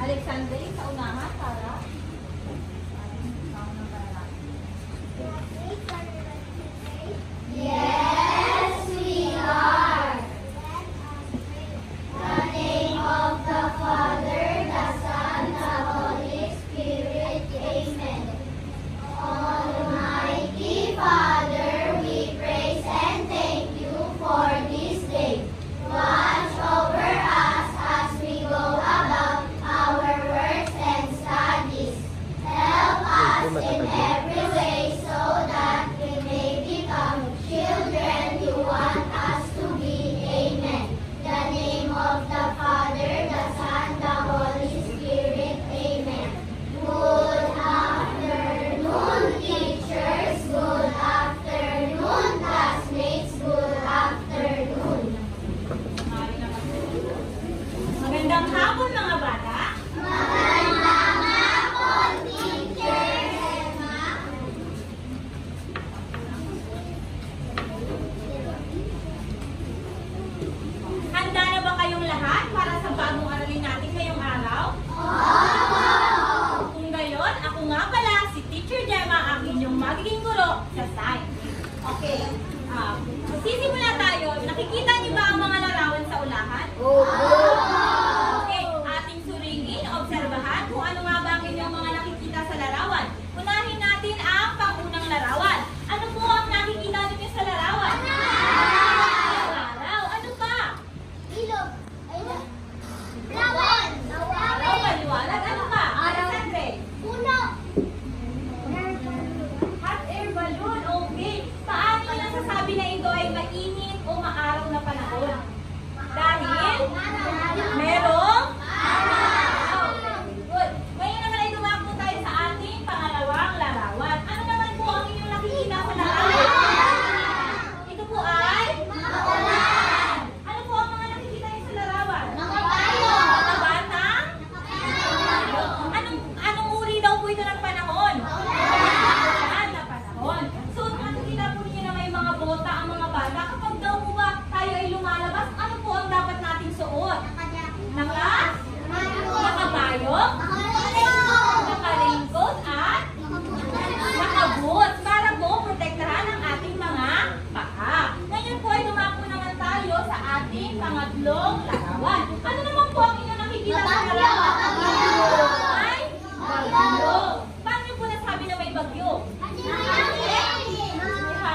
Alexandre sa unahan para Yes, we are. The name of the Father, the Son, the Holy Spirit. Amen. Almighty Father, we praise and thank you for this day. Watch over us as we go about our works and studies. Help us in every way so that we may become children you want us to be. Amen. The name of the Father, the Son, the Holy Spirit. Amen. Good afternoon, teachers. Good afternoon, classmates. Good afternoon. magandang hapon mga bata. Magandang hapon, Teacher Emma. Handa na ba kayong lahat para sa bagong aralin natin ngayong araw? Kung gayon, ako nga pala si Teacher Gemma, ang inyong magiging guro sa science. Okay, sisimula tayo. Nakikita niyo ba ang mga larawan sa ulahan? Okay, ating suriin, obserbahan kung ano nga ba ang inyong mga nakikita sa larawan. Unahin natin ang pangunang larawan. Ano po ang nakikita ninyo sa larawan? Araw. Ano pa? Ilog. Lawan. Araw, maliwanag. Ano pa? Alexandre? Puno. Hot air balloon. Okay. Paano nyo nasasabi na ito ay mainit o maaraw na panahon? Dahil merong araw. Good. Ngayon naman ay dumako tayo sa ating pangalawang larawan. Ano naman po ang inyong nakikita sa larawan? Ito po ay maulan. Ano po ang mga nakikita niyo sa larawan? Mga bayo. Mga batang? Anong uri daw po ito ng panahon? Maulan na panahon. So, nakikita po niyo na may mga bota ang mga bata. Kapag daw po ba tayo ay lumalabas, ano po ang dapat nating suot? Nakabayok, naka-raincoat at naka-boots para po protektahan ang ating mga paa. Ngayon po ay dumako naman tayo sa ating pangatlong larawan. Ano naman po ang inyong nakikita sa larawan? Ay, bagyo. Paano po nasabi na may bagyo? Hangin. Ano pa?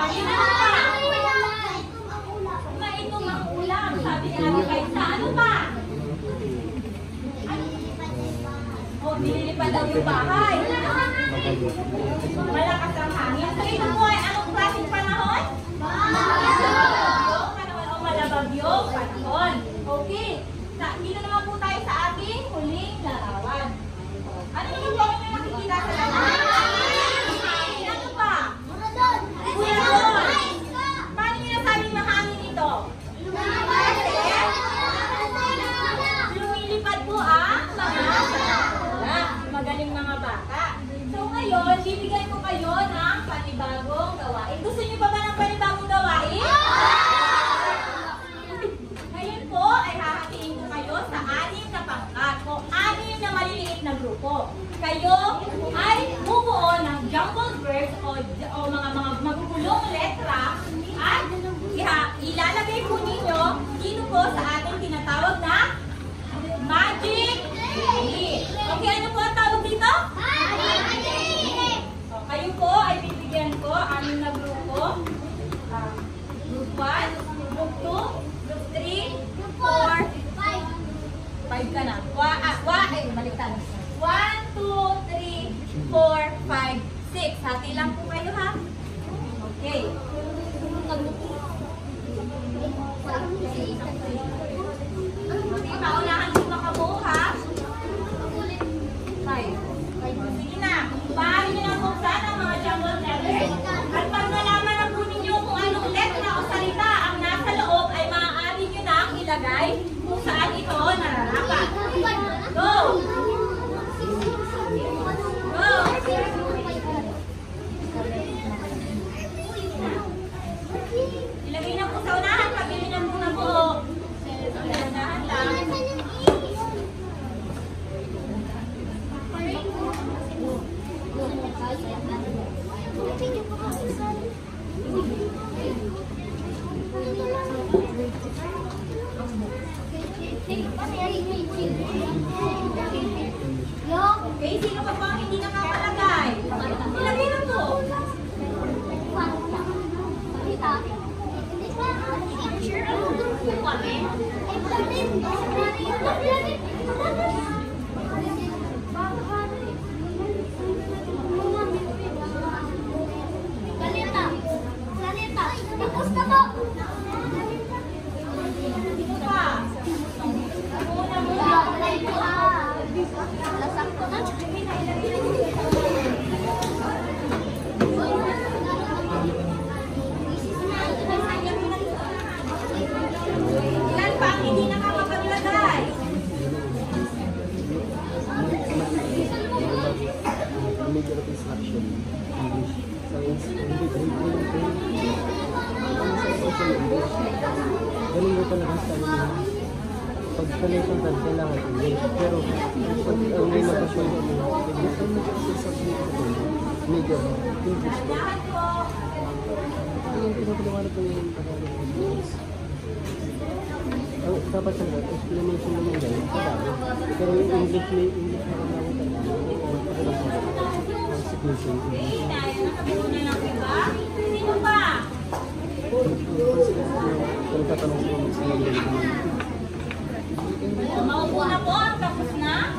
Mainom ang ulam, sabi ni Ate Kaisa. Ano pa? Oh, nililipad daw yung bahay. Malakas ang hangin. So ito po ay anong klaseng panahon? Panahon o malabagyong panahon. Okay. Dito naman po tayo sa ating huling larawan. Ano naman po ang nakikita sa larawan? Hangin. Ano pa? Ulan. Paano nyo nasabing mahangin ito? Lumilipad po ang mga bata. Magaling mga bata. So ngayon, bibigyan ko kayo ng panibagong gawain. Gusto niyo pa ba ng panibagong gawain? Ngayon po ay hahatiin ko kayo sa 6 na pangkat o 6 na maliliit na grupo. Kayo ay bubuo ng jumbled words o mga magugulong letra at ilalagay po ninyo dito po sa ating tinatawag na magic lead. Okay, ano po ang tawag dito? So, kayo po ay bibigyan ko 6 na grupo. Group 1, Group 2, Group 3, Group 4, 5 ka na. Baliktad. 1, 2, 3, 4, 5, 6. Hati lang po kayo ha. Okay. Paunahan yung makabuo ha. 5. Sige na. Paano nyo na buksan ang mga jumbled letters. At pag nalaman na po ninyo kung anong letra o salita ang nasa loob, ay maaari nyo na ang ilagay kung saan ito nararapat. Go! Go! Ilagay na po sa unahan. Pabili na po na po. sa lesson plan, kailangan English. Pero, pag ang may magkasundo mo, medyo English. Yung pinapaliwanag ko yung English. Dapat sa explanation naman yan, pero yung English may English na Sino pa? Maupo na po, tapos na.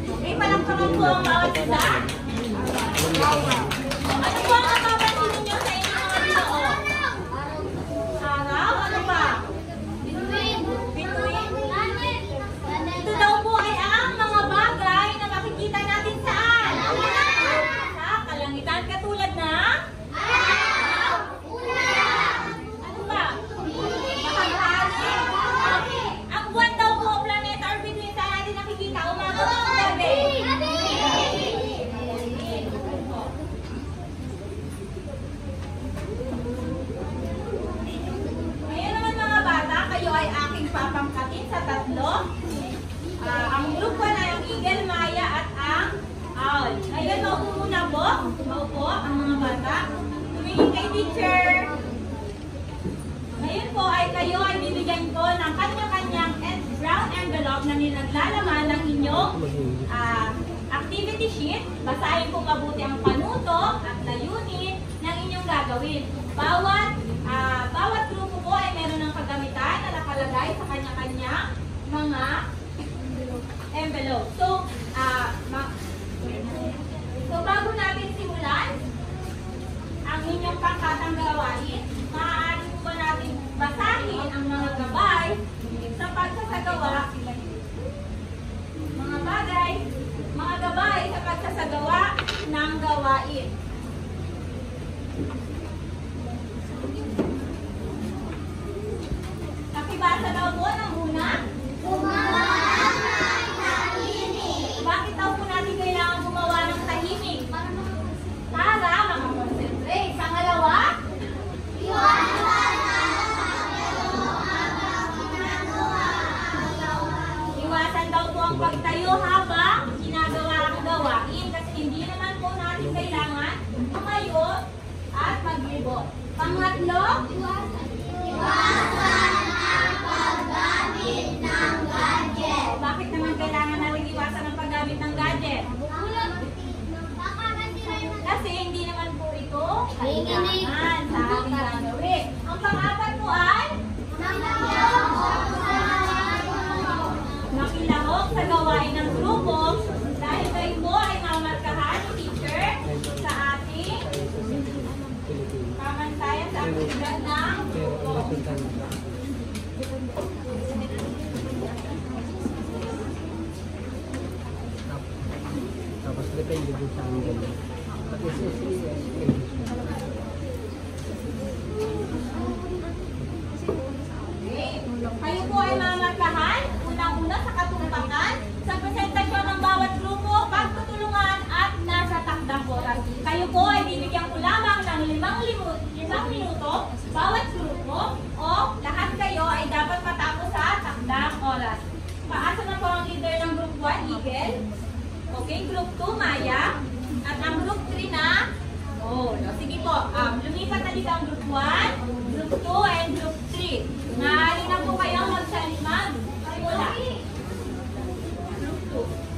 Okay, palakpakan po ang bawat isa. Ano po ang napapansin ninyo sa inyong mga binuo? Araw? Ano pa? Bituin. Ito daw po ay ang mga bagay na makikita natin saan? Sa kalangitan, katulad na? Ano pa? Bahaghari? Ang buwan daw po, planeta or bituin, saan natin nakikita? Umaga o gabi? Ngayon naman mga bata, kayo ay aking papangkatin sa tatlo. Ang group 1 ay ang Eagle, Maya at ang Owl. Ngayon, maupo muna po. Maupo ang mga bata. Tumingin kay teacher. Ngayon po ay kayo ay bibigyan ko ng kanya-kanyang brown envelope na nilaglalaman ng inyong activity sheet. Basahin po mabuti ang panuto at layunin ng inyong gagawin. Bawat grupo po ay meron ng kagamitan na nakalagay sa kanya-kanyang mga envelope. So bago natin simulan ang inyong pangkatang gawain, maaari po ba natin basahin ang mga gabay sa pagsasagawa, mga gabay sa pagsasagawa ng gawain. Pakibasa daw po ng una. Bakit daw po natin kailangan gumawa ng tahimik? Para makakonsentrate. Pangalawa? Iwasan daw po ang pagtayo habang ginagawa ang gawain kasi hindi naman po natin kailangan tumayo at maglibot. Pangatlo? Bakit naman kailangan natin iwasan ang paggamit ng gadget? Kasi hindi naman po ito kailangan sa ating gagawin. Ang pang-apat po ay makilahok sa gawain ng grupo dahil kayo po ay mamarkahan ni teacher sa ating pamantayan sa aktibidad ng grupo. Tapos depende din sa angle. Tapos Kayo po ay mamarkahan, unang-una sa katumpakan, sa presentasyon ng bawat grupo, pagtutulungan at nasa takdang oras. Kayo po ay bibigyan ko lamang ng 5 minuto bawat grupo o lahat kayo ay dapat matapos sa takdang oras. Paasa na po ang leader ng group 1, Eagle. Okay, group 2, Maya. At ang group 3 na sige po, lumipat na dito ang group 1, group 2, and group 3. Maaari na po kayong magsalimag. Simula. Group 2.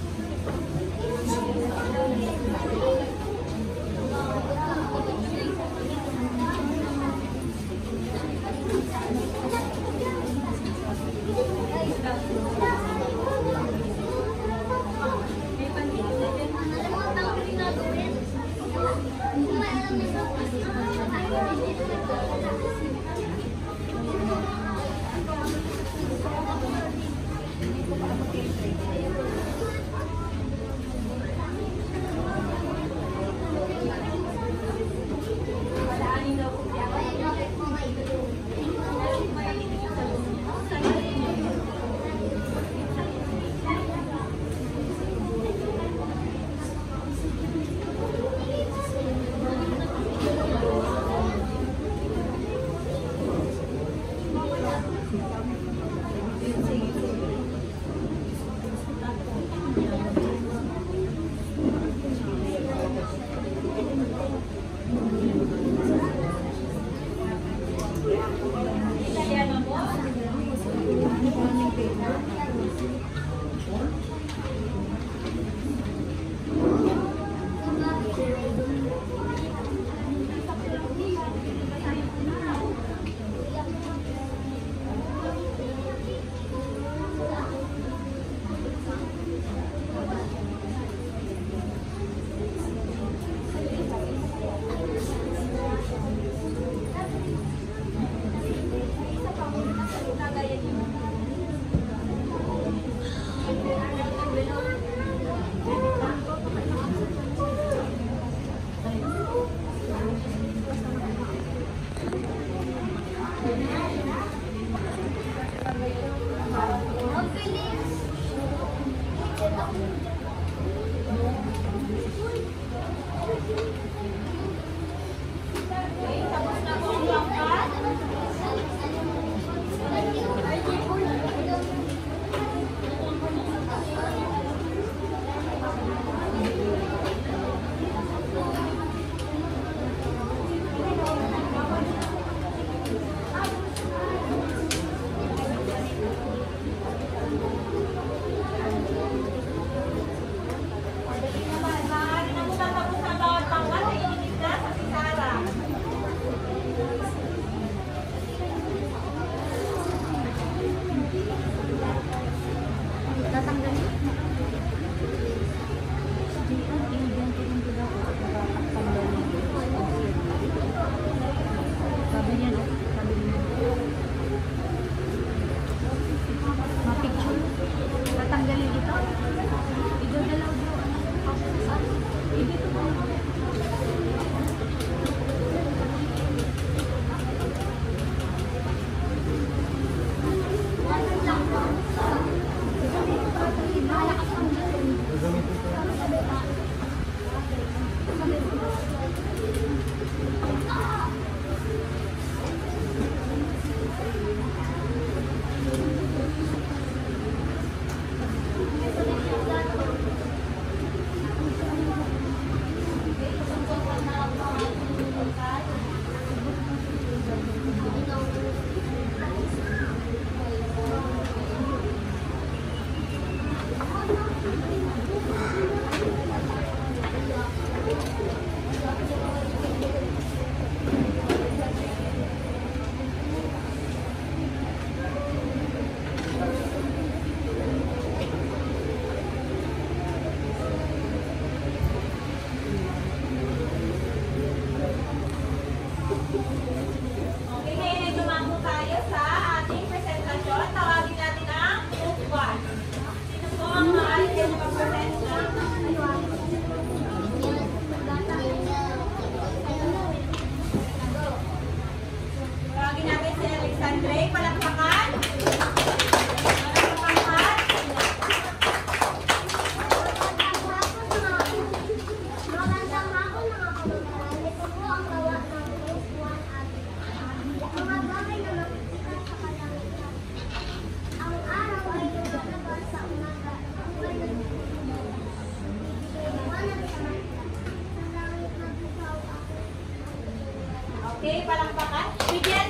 palakpakan. Bigyan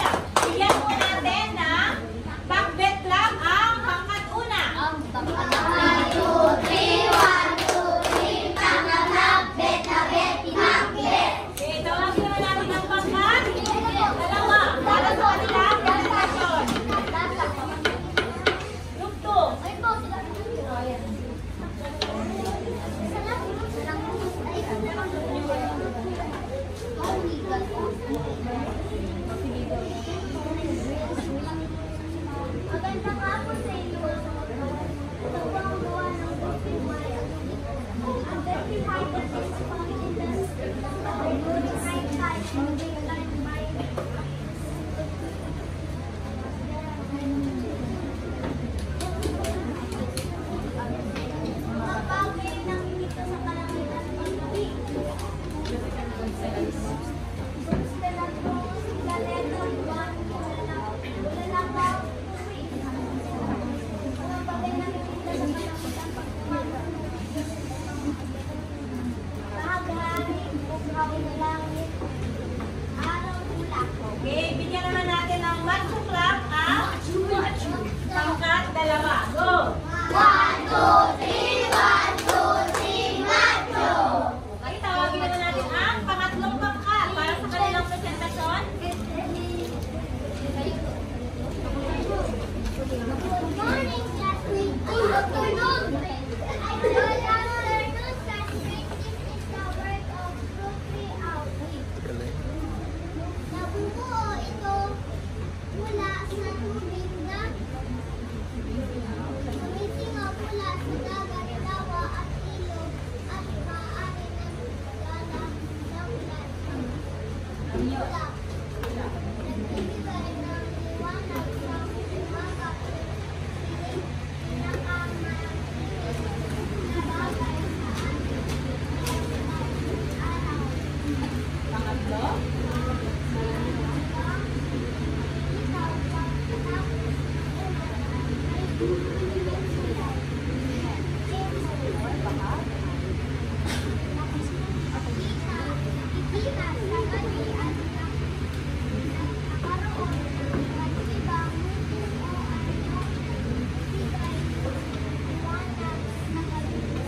po natin ng Bakbet Club ang pangkat una. 1, 2, 3, 1, 2, 3, pangalap, bet na bet, pinakbet. Okay, tawagin naman natin ang pangkat. Dalawa, para sa kanilang presentasyon. Group 2. Ay po, sila. Magandang hapon sa inyo. Ito po ang gawa ng Pokemon. Ang very high is confidence ng good high type of daytime mind. Mga bagay na hinito sa kalangitan ng paggabi. Gusto na po sila letter 1, bulalakaw, 3. Mga bagay na hinito sa kalangitan ng paggabi. Bahagari, bukaw na langit, araw tulak. Okay, bigyan naman natin ng Macho Club ang pangkat dalawa. Go! 1, 2, 3, 1, 2, 3, macho! Okay, tawagin naman natin ang pangatlong pangkat para sa kanilang presentasyon. Good morning, classmate. Good afternoon. Good afternoon, classmate. This is the work of Group 3 out. Nabubuo ito mula sa tubig na sumisingaw mula sa dagat, lawa at ilog at maaari na gala ng ulan. Ulap. Nagbibigay ng liwanag sa umaga at piling pinakamalaki na bagay sa ating araw. Pangatlo.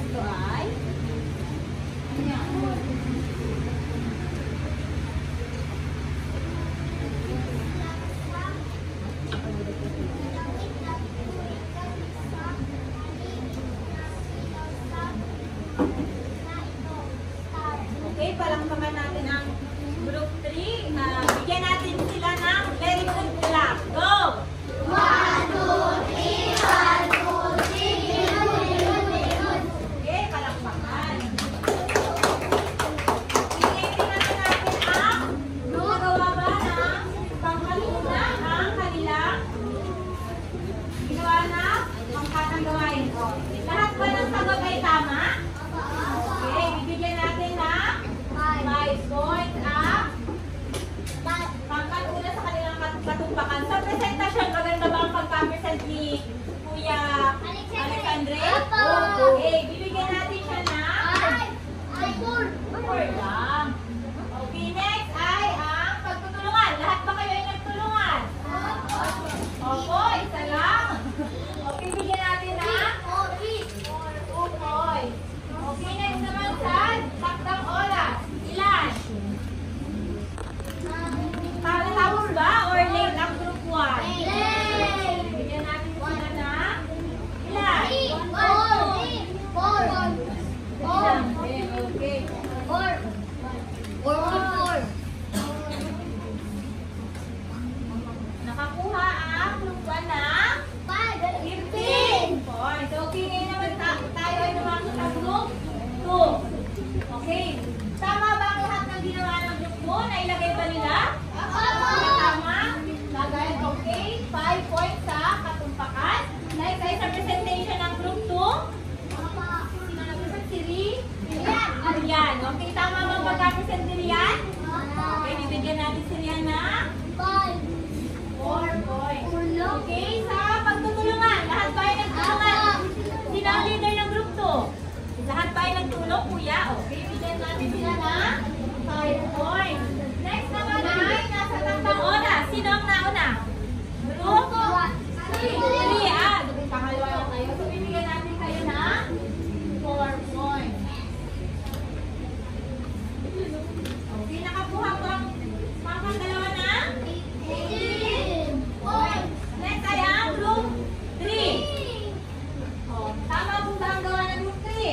Ito ay okay, palakpakan natin ang Group 3. Bigyan natin sila ng very good clap. Go! 1, 2, 3, 1, 2, 3, Okay, palakpakan. Bigyan natin ang gumagawa ba ng pangkaluna ang kanilang ginawa na pangkatang gawain ko. Lahat ba ng sagot ay tama? Okay, bibigyan natin ng 5 points ang pangkat una sa kanilang katumpakan. Sa presentasyon, maganda ba ang pagka-present ni Kuya Alexandre? Okay, bibigyan natin siya ng 4 lang. Okay, next ay ang pagtutulungan. Lahat ba kayo ay nagtulungan? Opo, isa lang. Okay, bigyan natin ng 2 points. Okay, next naman sa takdang oras. Ilan? Tapos ba or late ang group 1? Bigyan natin sila na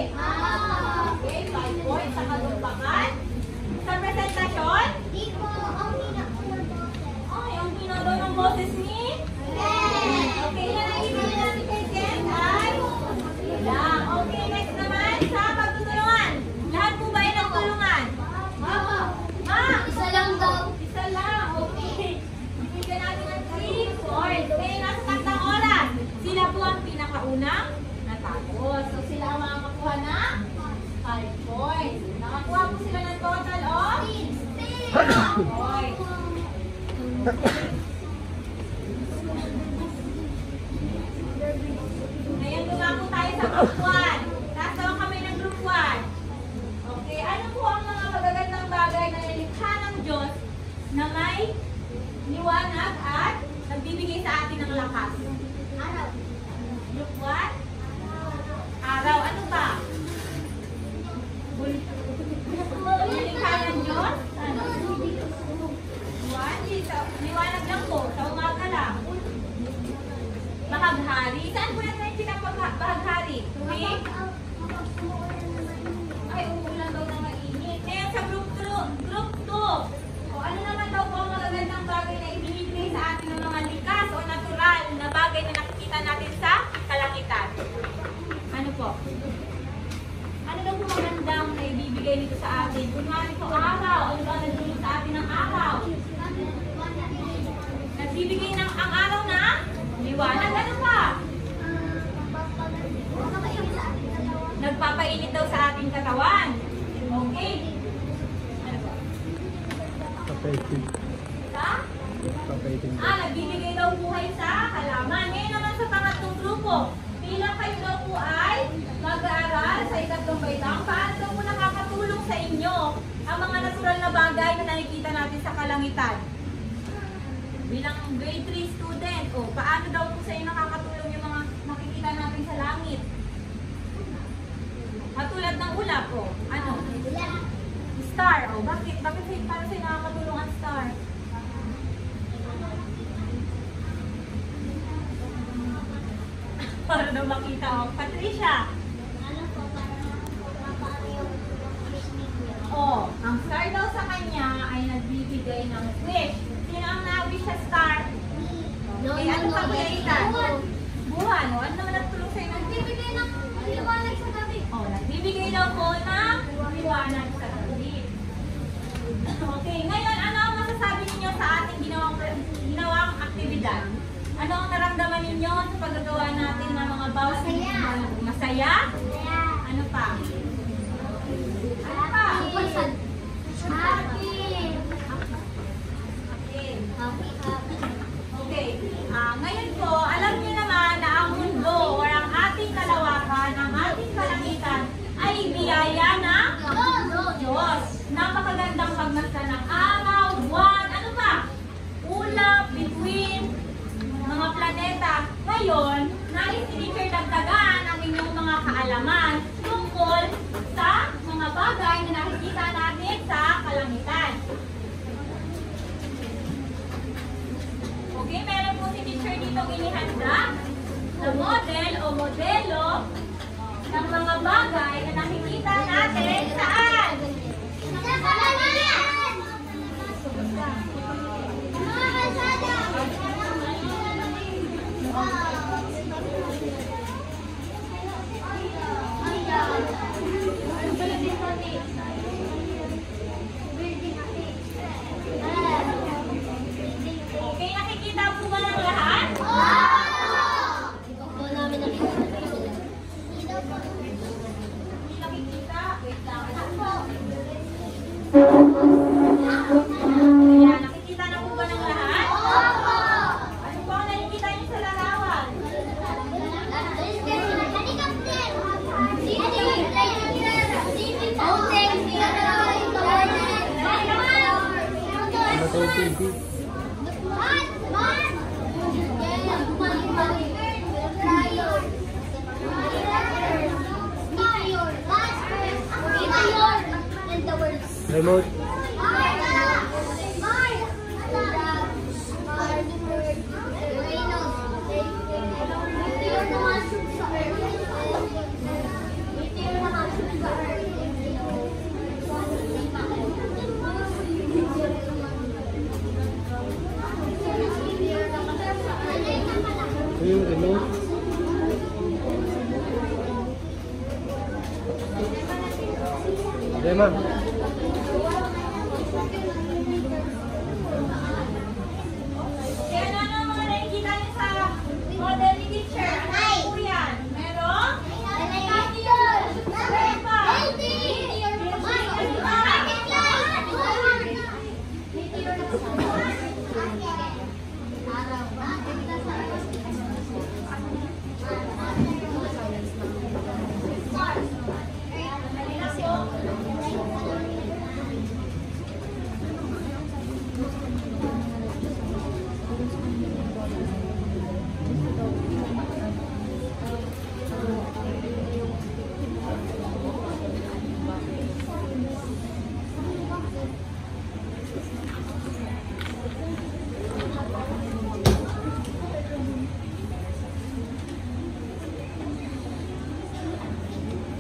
Okay, 5 points sa kalumpakan. Sa presentasyon, ay, ang hina daw ng boses ni? Okay, ilan ang ibigay natin kay Ken? Ay, ilang. Okay, next naman sa pagtutulungan. Lahat po ba ay nagtulungan? Ma! Isa lang daw. Isa lang, okay. Bigyan natin ng 3 points. Okay, nasa tatlong oras. Sila po ang pinakaunang natapos. So, sila ang makakakuha ng 5 points. Nakakuha po sila ng total of 6 points. Ngayon, lumako tayo sa group 1. Nasa ang kamay ng group 1. Okay, ano po ang mga magagandang bagay na nilikha ng Diyos na may liwanag at nagbibigay sa atin ng lakas? Group 1? Araw. Ano pa? Nilikha ng Diyos? Ano? Liwanag lang po. Sa umaga lang. Bahaghari. Saan po natin bahaghari? Tuwing? Ay, umuulan daw na mainit. Ngayon sa group 2. O ano naman daw po ang magagandang bagay na ibinibigay sa atin ng mga likas o natural na bagay na nakikita natin sa kalangitan? Ano po? Ano daw po magandang na ibibigay nito sa atin? Kunwari po araw. Ano ba nagdulot sa atin ng araw? Nagbibigay ng ang araw na liwanag. Ano pa? Nagpapainit daw sa ating katawan. Okay. Ano pa? Kapaitin. Sa? Kapaitin. Nagbibigay daw buhay sa halaman. Ngayon naman sa pangatlong grupo, bilang kayo daw po ay mag-aaral sa ikatlong baitang, paano daw po nakakatulong sa inyo ang mga natural na bagay na nakikita natin sa kalangitan? Bilang grade 3 student, paano daw po sa inyo nakakatulong yung mga nakikita natin sa langit? Katulad ng ulap, ano? Star, bakit? Bakit para sa'yo nakakatulong ang star? Para daw makita ako. Patricia. Ang star daw sa kanya ay nagbibigay ng wish. Sino ang na-wish sa star? Okay, ano pa po yung itan? Buwan. Ano naman nagtulong sa'yo? Nagbibigay ng liwanag sa gabi. Nagbibigay daw po ng liwanag sa gabi. Okay, ngayon, ano ang masasabi ninyo sa ating ginawang aktibidad? Ano ang naramdaman ninyo sa paggagawa natin ng mga bawas? Masaya? Ano pa? Ano pa? Okay. Ngayon po, alam niyo naman na ang mundo o ang ating kalawakan, ang ating kalangitan ay biyaya ng Diyos. Napakagandang pagmasdan ng araw, buwan, ano pa? Ulap, bituin, mga planeta. Ngayon, nais ni Teacher dagdagan ang inyong mga kaalaman tungkol sa mga bagay na nakikita natin sa kalangitan. Okay, meron po si Teacher dito inihanda na model o modelo ng mga bagay na nakikita natin saan? Sa kalangitan! Mga kalsada! Okay, nakikita po ba ng lahat? Nakikita? Wait lang. Ayan, nakikita na po ba ng lahat? Ano po ang nakikita niyo sa larawan? Remote. Okay, ma'am. Kaya ano mga nakikita niyo sa model ni teacher? Ano po yan? Meron?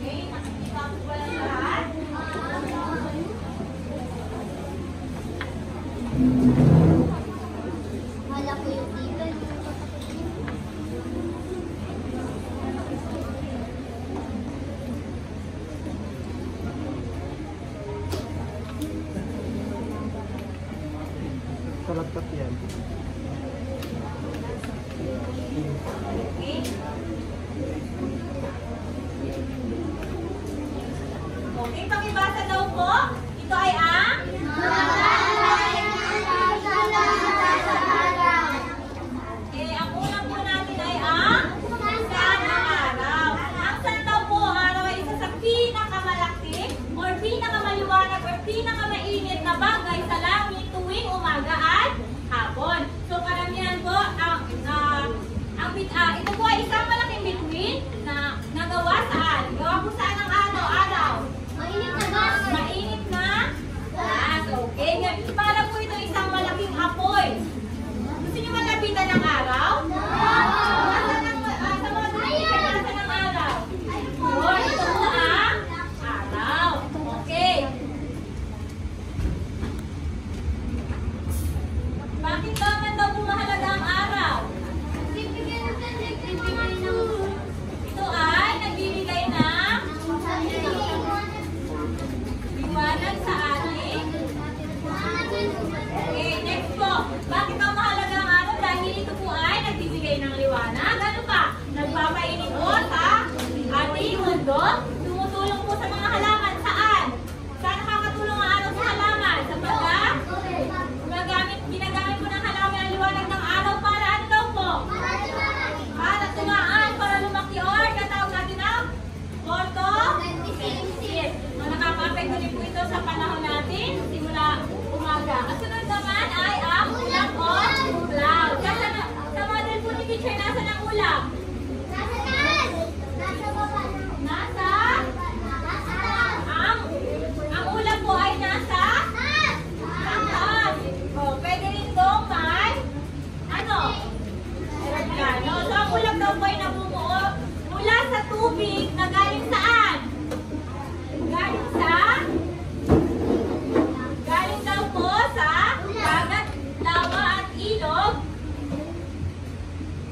Okay, nakikita ko ba lang lahat? Wala ko yung dito. Sa laptop yan. Okay. Okay, pakibasa daw po. Ito ay ang ang unang po natin ay ang saan ang araw. Ang saan daw po araw ay isa sa pinakamalaki or pinakamaliwanag or pinakamainit na bagay sa langit tuwing umaga at hapon. So karamihan po ito po ay isang malaking bituin na nagawa saan? Gawa po saan ang araw? Mainit na gas. Okay. Para po ito isang malaking apoy. Gusto niyo malapitan ng araw? Nasaan ang araw? Yun, ito po ang araw. Okay. Bakit naman daw po mahalaga ang araw? Ito ay nagbibigay ng liwanag sa atin. Okay, next po. Bakit ang mahalaga ang araw? Dahil ito po ay nagbibigay ng liwanag. Ano pa? Nagpapainit po sa ating mundo. Tumutulong po sa mga halaman. Saan? Saan nakakatulong ang araw sa halaman? Sapagkat ginagamit po ng halaman ang liwanag ng araw para ano daw po? Para tumaan, para lumaki or katawag natin ang photosynthesis. Nakaka-apekto din po ito sa panahon natin simula umaga. Ang sunod naman ay ang ulap or cloud. Sa model po ni teacher, nasa ng ulap? Nasa? Ang ulap po ay nasa? Taas. O, pwede rin dong may ano? Eroplano. So, ang ulap daw po ay nabumuo mula sa tubig na galing saan? Galing daw po sa dagat, lawa at ilog.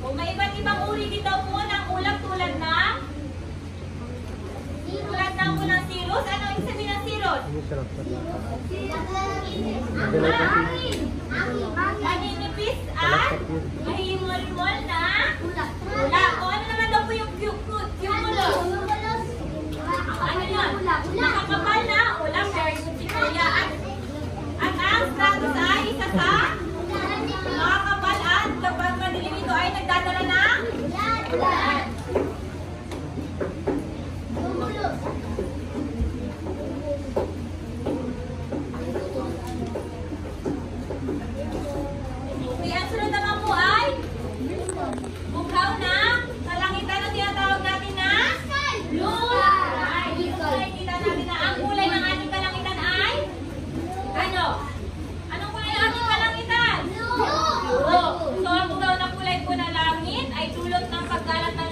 O may iba't ibang uri din daw po ng ulap tulad ng ulang sirus. Ano yung sabihin ng sirus? Ano sa laptop? Maninipis at mahimol-mol na ulap. O ano naman daw po yung cumulus? Ano yun? Nakakapal na ulap. Very good si Kuya. At ang stratus ay isa sa nakakapal at kapag madilim ito ay nagdadala ng ulan. Okay, ang sunod naman po ay bughaw na kalangitan na tinatawag natin na blue sky. Dito nakikita natin na ang kulay ng ating kalangitan ay ano? Anong kulay ng ating kalangitan? Blue. So ang bughaw na kulay po na langit ay dulot ng pagkalat ng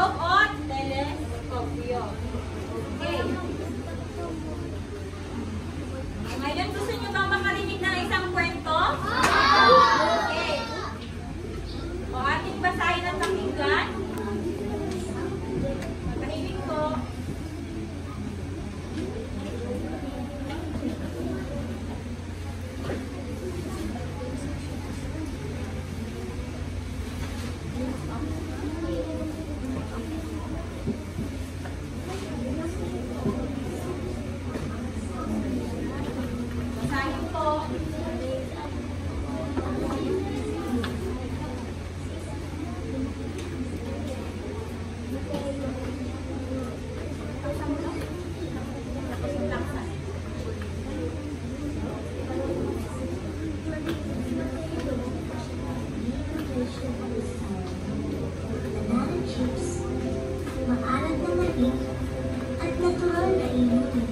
Tagalog o teleskopyo. Okay. Ngayon, gusto nyo bang makarinig ng isang kwento? Okay. O ating basahin at pakinggan. Magkahiling ko. Basahin po. Banana chips, maalat na matik, at natural na inumin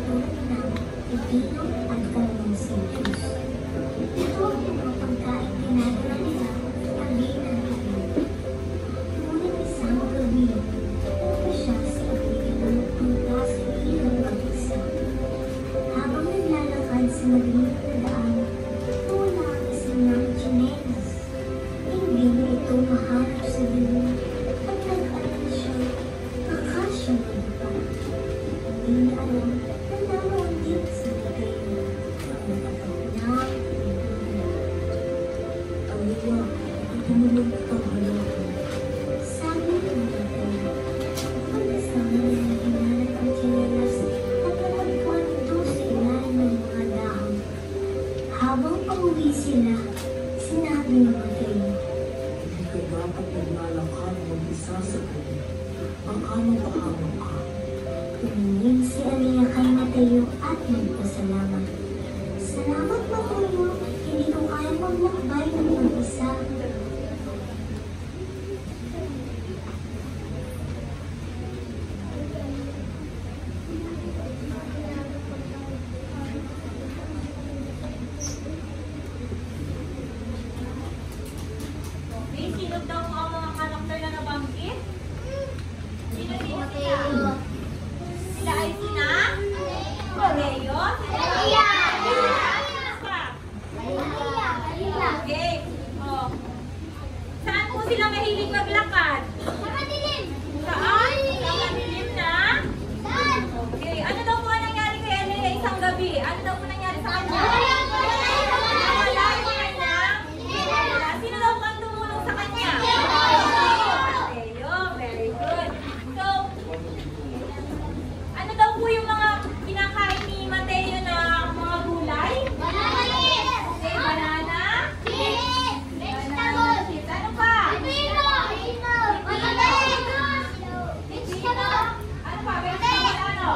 tulad ng pipino at kalamansi juice. Ito ang mga pagkain ginagawa nila tabi ng tabi. Ngunit isang gabi, pumunta siya sa pagiging ng magpunta sa ilang mag-isa. Habang naglalakad sa maliit na daan, wala ang isang ng tsinelas. Hindi na ito mahanap sa dilim at nag-alala siya, akasya na ito. Hindi niya alam na naroon din sa lagay niya. Nakapagnak, Aliwa, tumulog ang halaman. Sabi ng lagay, pagkasama niya hinalat ang tsinelas at nalagpuan ito sa ilalim ng mga dahon. Habang pauwi sila, sinabi ng Mateo, Hindi ka dapat naglalakad mag-isa sa gabi. Baka mapahamak ka. tumingin si Alea kay Mateo at nagpasalamat. Salamat, Mateo, hindi ko kaya maglakbay ng mag-isa. Okay, sino daw ang mga karakter na nabanggit? Sino sila? Sila ay sina? Leo? Alea! Sino pa? Okay. Oh. Saan po sila mahilig maglakad? Saan? Sa madilim na? Okay. Ano daw po ang nangyari kay Alea isang gabi? Ano daw po nangyari sa kanya? Nawala yung kanyang? Sino daw po ang tumulong sa kanya? Leo. Very good. So, ano daw po yung mga kinakain ni Mateo na mga gulay? Okay, banana? Banana chips. Ano pa? Pipino? Ano pa? Vegetable ano?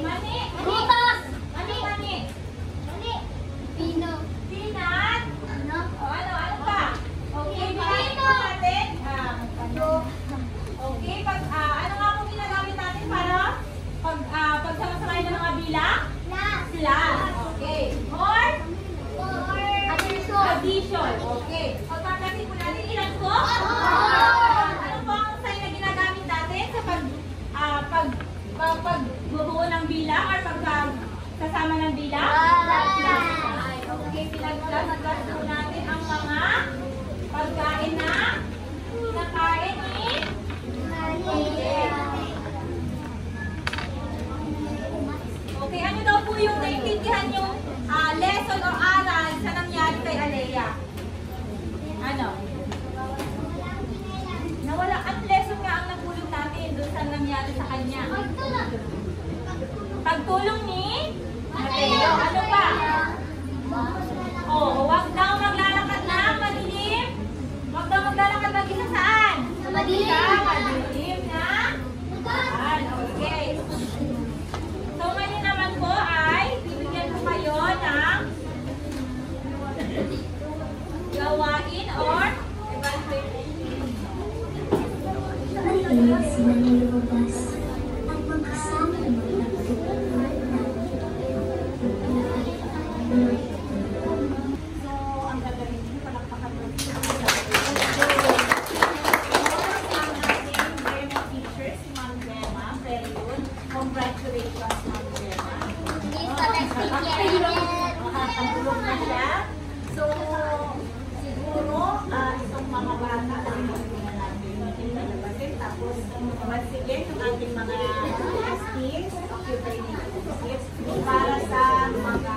Mani? Ano mani? Peanut? O ano? Ano pa? Okay, bilangin po natin. Okay, ano nga po ginagamit natin para pagsama-samay ng mga bilang? Plus. Okay. Or? Addition. Okay. Pagpapalasin po natin, ilan po? Ano po ang sign na ginagamit natin sa pagbubuo ng bilang or pagkasama ng bilang? Okay, pinag-plus po natin ang mga pagkain na kinakain ni Okay, ano daw po yung naiintindihan yung lesson o aral sa nangyari kay Alea? Ano? Nawala. Ang lesson nga ang nagulong natin doon sa nangyari sa kanya? Pagtulong ni Mateo. Congratulations, Ma'am Gemma. Yes. Makakatulog na siya. So, siguro, itong mga bata ay magiging natin palabasin. Tapos, once again, yung ating mga skills, occupying skills, para sa mga